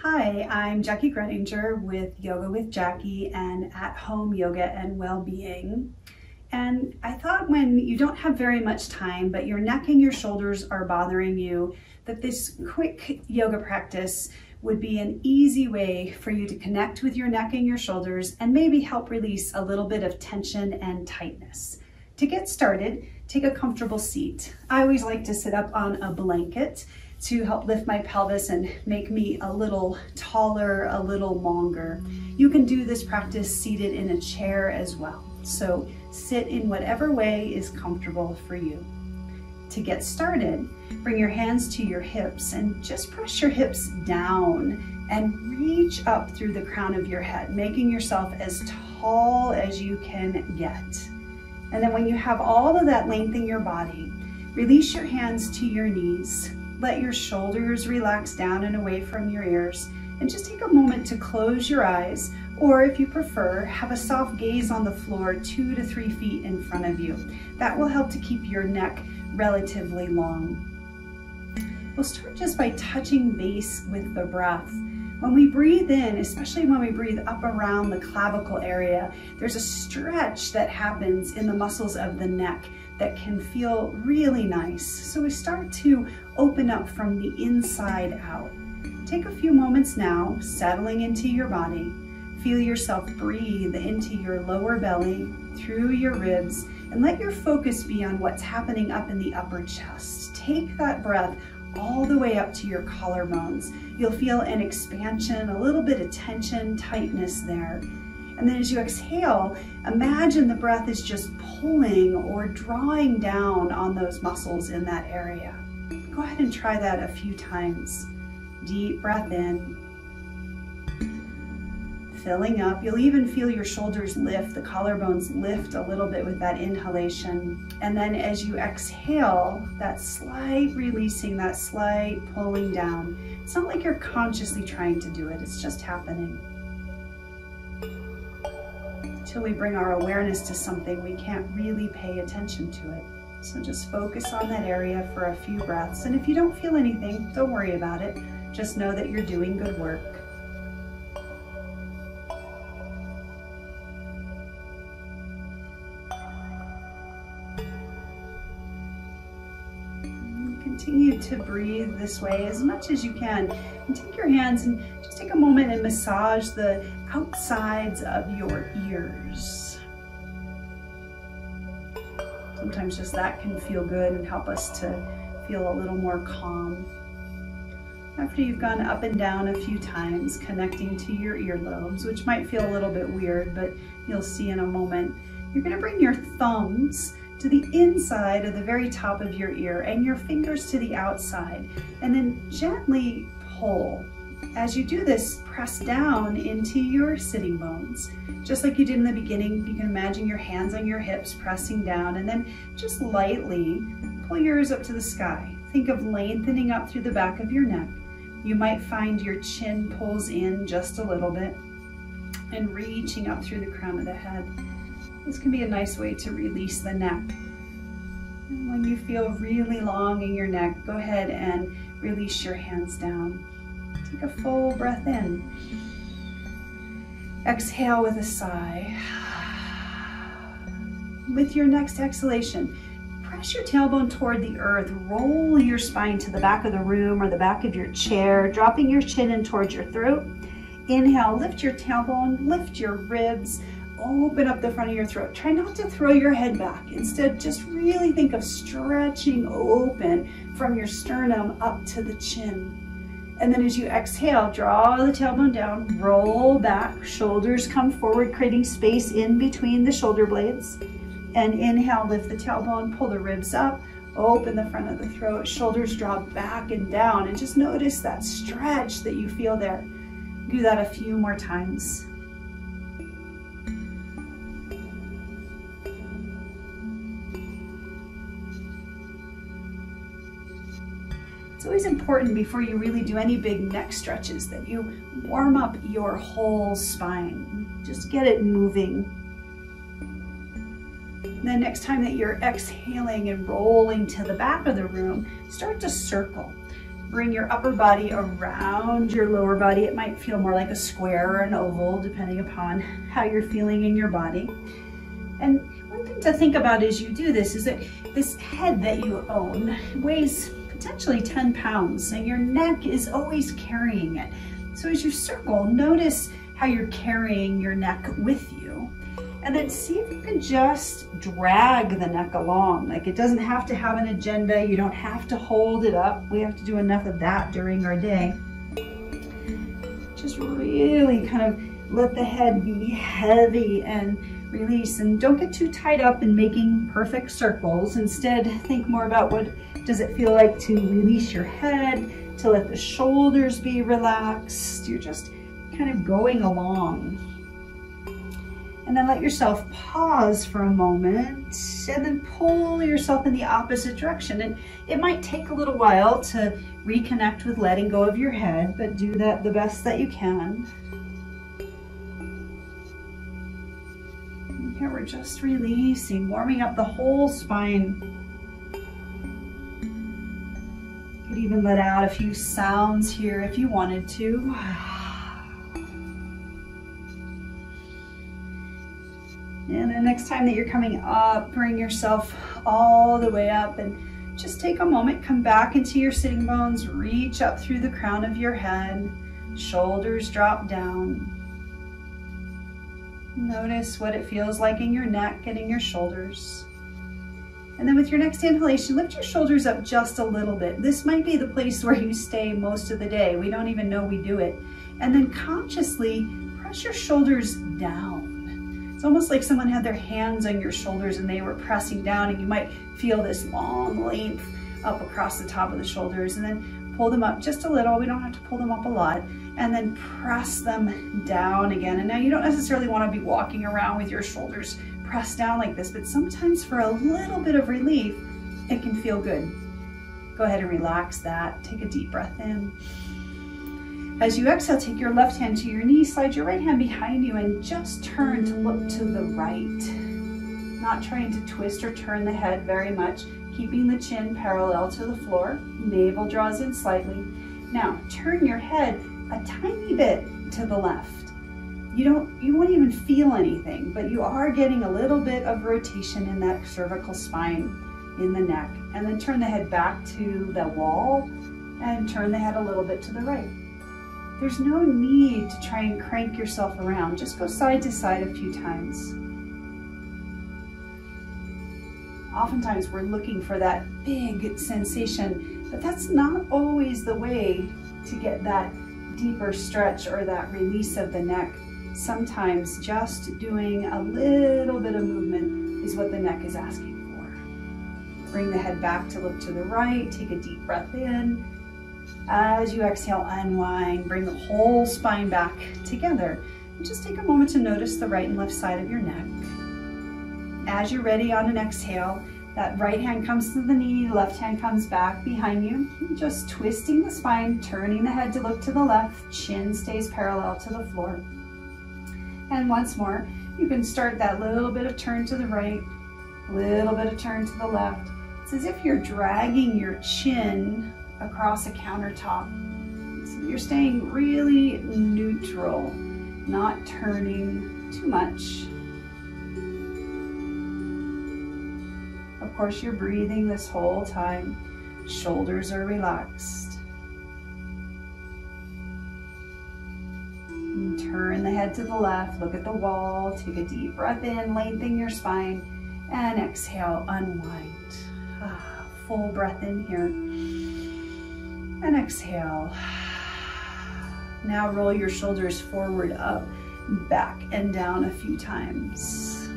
Hi, I'm Jackie Greninger with Yoga with Jackie and At Home Yoga and Wellbeing. And I thought when you don't have very much time, but your neck and your shoulders are bothering you, that this quick yoga practice would be an easy way for you to connect with your neck and your shoulders and maybe help release a little bit of tension and tightness. To get started, take a comfortable seat. I always like to sit up on a blanket to help lift my pelvis and make me a little taller, a little longer. You can do this practice seated in a chair as well. So sit in whatever way is comfortable for you. To get started, bring your hands to your hips and just press your hips down and reach up through the crown of your head, making yourself as tall as you can get. And then when you have all of that length in your body, release your hands to your knees. Let your shoulders relax down and away from your ears, and just take a moment to close your eyes, or if you prefer, have a soft gaze on the floor 2 to 3 feet in front of you. That will help to keep your neck relatively long. We'll start just by touching base with the breath. When we breathe in, especially when we breathe up around the clavicle area, there's a stretch that happens in the muscles of the neck that can feel really nice. So we start to open up from the inside out. Take a few moments now, settling into your body. Feel yourself breathe into your lower belly, through your ribs, and let your focus be on what's happening up in the upper chest. Take that breath all the way up to your collarbones. You'll feel an expansion, a little bit of tension, tightness there. And then as you exhale, imagine the breath is just pulling or drawing down on those muscles in that area. Go ahead and try that a few times. Deep breath in, filling up. You'll even feel your shoulders lift, the collarbones lift a little bit with that inhalation. And then as you exhale, that slight releasing, that slight pulling down. It's not like you're consciously trying to do it, it's just happening. Until we bring our awareness to something, we can't really pay attention to it. So just focus on that area for a few breaths. And if you don't feel anything, don't worry about it. Just know that you're doing good work. Continue to breathe this way as much as you can. And take your hands and just take a moment and massage the outsides of your ears. Sometimes just that can feel good and help us to feel a little more calm. After you've gone up and down a few times, connecting to your earlobes, which might feel a little bit weird, but you'll see in a moment, you're going to bring your thumbs to the inside of the very top of your ear and your fingers to the outside, and then gently pull. As you do this, press down into your sitting bones. Just like you did in the beginning, you can imagine your hands on your hips pressing down, and then just lightly pull your ears up to the sky. Think of lengthening up through the back of your neck. You might find your chin pulls in just a little bit and reaching up through the crown of the head. This can be a nice way to release the neck. And when you feel really long in your neck, go ahead and release your hands down. Take a full breath in. Exhale with a sigh. With your next exhalation, press your tailbone toward the earth. Roll your spine to the back of the room or the back of your chair, dropping your chin in towards your throat. Inhale, lift your tailbone, lift your ribs, open up the front of your throat. Try not to throw your head back. Instead, just really think of stretching open from your sternum up to the chin. And then as you exhale, draw the tailbone down, roll back, shoulders come forward, creating space in between the shoulder blades. And inhale, lift the tailbone, pull the ribs up, open the front of the throat, shoulders drop back and down, and just notice that stretch that you feel there. Do that a few more times. It's always important before you really do any big neck stretches that you warm up your whole spine. Just get it moving. Then next time that you're exhaling and rolling to the back of the room, start to circle. bring your upper body around your lower body. It might feel more like a square or an oval, depending upon how you're feeling in your body. And one thing to think about as you do this is that this head that you own weighs potentially 10 pounds, and your neck is always carrying it. So as you circle, notice how you're carrying your neck with you. And then see if you can just drag the neck along. Like, it doesn't have to have an agenda. You don't have to hold it up. We have to do enough of that during our day. Just really kind of let the head be heavy and release. And don't get too tied up in making perfect circles. Instead, think more about what does it feel like to release your head, to let the shoulders be relaxed. You're just kind of going along. And then let yourself pause for a moment and then pull yourself in the opposite direction. And it might take a little while to reconnect with letting go of your head, but do that the best that you can. And here we're just releasing, warming up the whole spine. You could even let out a few sounds here if you wanted to. And the next time that you're coming up, bring yourself all the way up and just take a moment, come back into your sitting bones, reach up through the crown of your head, shoulders drop down. Notice what it feels like in your neck and in your shoulders. And then with your next inhalation, lift your shoulders up just a little bit. This might be the place where you stay most of the day. We don't even know we do it. And then consciously press your shoulders down. It's almost like someone had their hands on your shoulders and they were pressing down, and you might feel this long length up across the top of the shoulders, and then pull them up just a little. We don't have to pull them up a lot, and then press them down again. And now you don't necessarily want to be walking around with your shoulders pressed down like this, but sometimes for a little bit of relief, it can feel good. Go ahead and relax that. Take a deep breath in. As you exhale, take your left hand to your knee, slide your right hand behind you, and just turn to look to the right. Not trying to twist or turn the head very much, keeping the chin parallel to the floor. Navel draws in slightly. Now, turn your head a tiny bit to the left. You won't even feel anything, but you are getting a little bit of rotation in that cervical spine, in the neck. And then turn the head back to the wall and turn the head a little bit to the right. There's no need to try and crank yourself around. Just go side to side a few times. Oftentimes we're looking for that big sensation, but that's not always the way to get that deeper stretch or that release of the neck. Sometimes just doing a little bit of movement is what the neck is asking for. Bring the head back to look to the right. Take a deep breath in. As you exhale, unwind, bring the whole spine back together. And just take a moment to notice the right and left side of your neck. As you're ready on an exhale, that right hand comes to the knee, left hand comes back behind you. Just twisting the spine, turning the head to look to the left, chin stays parallel to the floor. And once more, you can start that little bit of turn to the right, little bit of turn to the left. It's as if you're dragging your chin across a countertop. So you're staying really neutral, not turning too much. Of course, you're breathing this whole time. Shoulders are relaxed. And turn the head to the left, look at the wall, take a deep breath in, lengthen your spine, and exhale, unwind. Full breath in here. And exhale. Now roll your shoulders forward, up, back, and down a few times.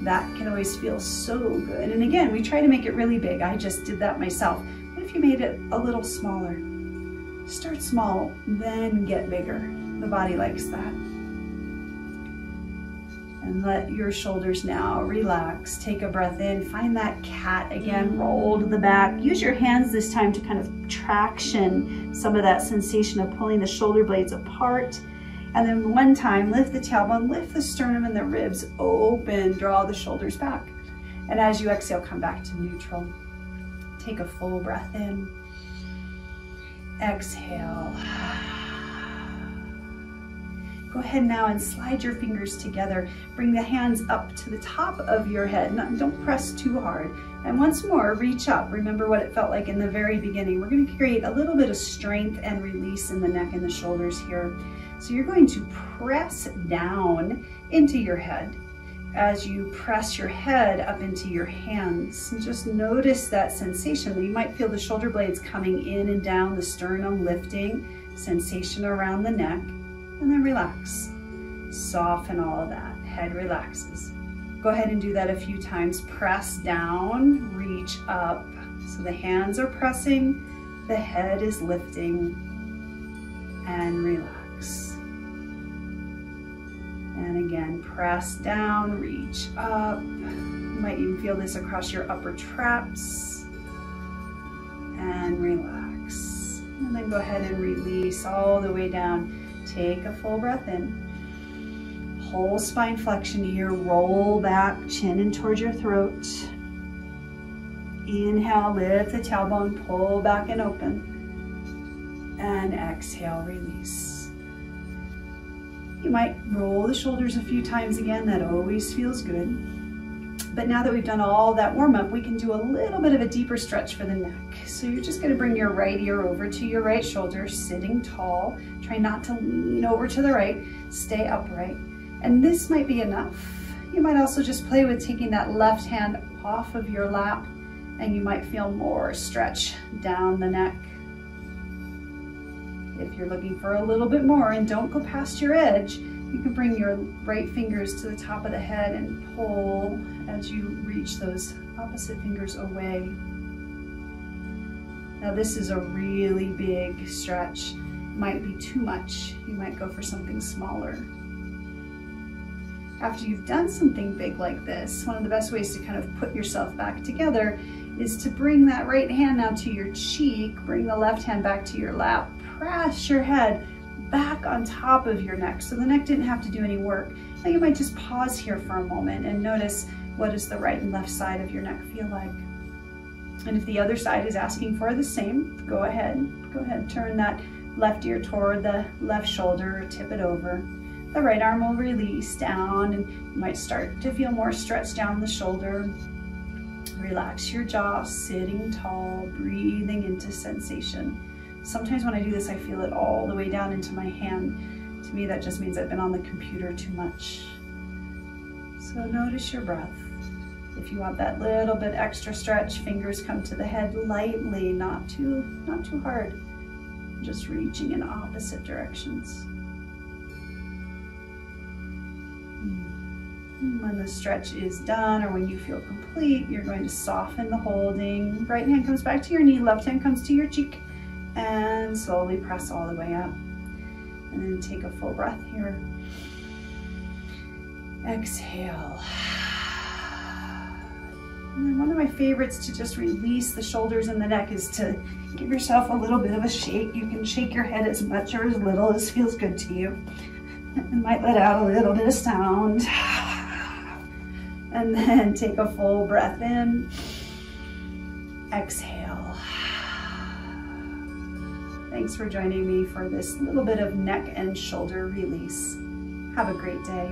That can always feel so good. And again, we try to make it really big. I just did that myself. What if you made it a little smaller? Start small, then get bigger. The body likes that. And let your shoulders now relax. Take a breath in. Find that cat again. Roll to the back. Use your hands this time to kind of traction some of that sensation of pulling the shoulder blades apart. And then one time, lift the tailbone, lift the sternum and the ribs open. Draw the shoulders back. And as you exhale, come back to neutral. Take a full breath in. Exhale. Go ahead now and slide your fingers together. Bring the hands up to the top of your head. Don't press too hard. And once more, reach up. Remember what it felt like in the very beginning. We're going to create a little bit of strength and release in the neck and the shoulders here. So you're going to press down into your head. As you press your head up into your hands, and just notice that sensation. You might feel the shoulder blades coming in and down, the sternum lifting, sensation around the neck, and then relax. Soften all of that. Head relaxes. Go ahead and do that a few times. Press down, reach up. So the hands are pressing, the head is lifting, and relax. And again, press down, reach up. You might even feel this across your upper traps. And relax. And then go ahead and release all the way down. Take a full breath in. Whole spine flexion here. Roll back, chin in towards your throat. Inhale, lift the tailbone, pull back and open. And exhale, release. You might roll the shoulders a few times again. That always feels good. But now that we've done all that warm up, we can do a little bit of a deeper stretch for the neck. So you're just going to bring your right ear over to your right shoulder, sitting tall. Try not to lean over to the right. Stay upright. And this might be enough. You might also just play with taking that left hand off of your lap, and you might feel more stretch down the neck. If you're looking for a little bit more, and don't go past your edge, you can bring your right fingers to the top of the head and pull as you reach those opposite fingers away. Now this is a really big stretch. Might be too much. You might go for something smaller. After you've done something big like this, one of the best ways to kind of put yourself back together is to bring that right hand now to your cheek, bring the left hand back to your lap, press your head back on top of your neck. So the neck didn't have to do any work. Now you might just pause here for a moment and notice, what does the right and left side of your neck feel like? And if the other side is asking for the same, go ahead, turn that left ear toward the left shoulder, tip it over. The right arm will release down, and you might start to feel more stretch down the shoulder. Relax your jaw, sitting tall, breathing into sensation. Sometimes when I do this, I feel it all the way down into my hand. To me, that just means I've been on the computer too much. So notice your breath. If you want that little bit extra stretch, fingers come to the head lightly, not too hard. Just reaching in opposite directions. When the stretch is done, or when you feel complete, you're going to soften the holding. Right hand comes back to your knee, left hand comes to your cheek, and slowly press all the way up. And then take a full breath here. Exhale. And then one of my favorites to just release the shoulders and the neck is to give yourself a little bit of a shake. You can shake your head as much or as little as feels good to you. And might let out a little bit of sound. And then take a full breath in. Exhale. Thanks for joining me for this little bit of neck and shoulder release. Have a great day.